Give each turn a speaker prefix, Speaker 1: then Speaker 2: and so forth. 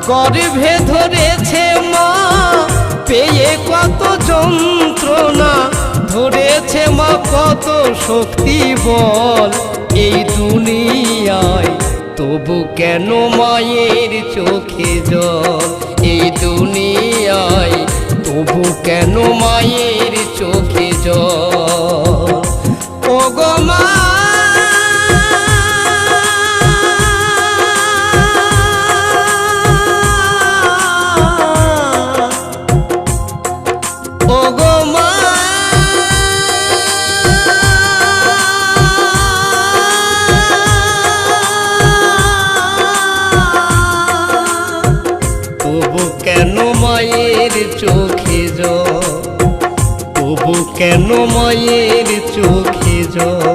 Speaker 1: গর্ভে ধরেছে মা পেয়ে কত যন্ত্রণা, ধরেছে মা কত শক্তি বল এই দুনিয়ায়, তবু কেন মায়ের চোখে জল এই দুনিয়ায়, তবু কেন মায়ের চোখে জল। ও গো মা কেন মায়ের চোখে জল, তবু কেন মায়ের চোখে জল।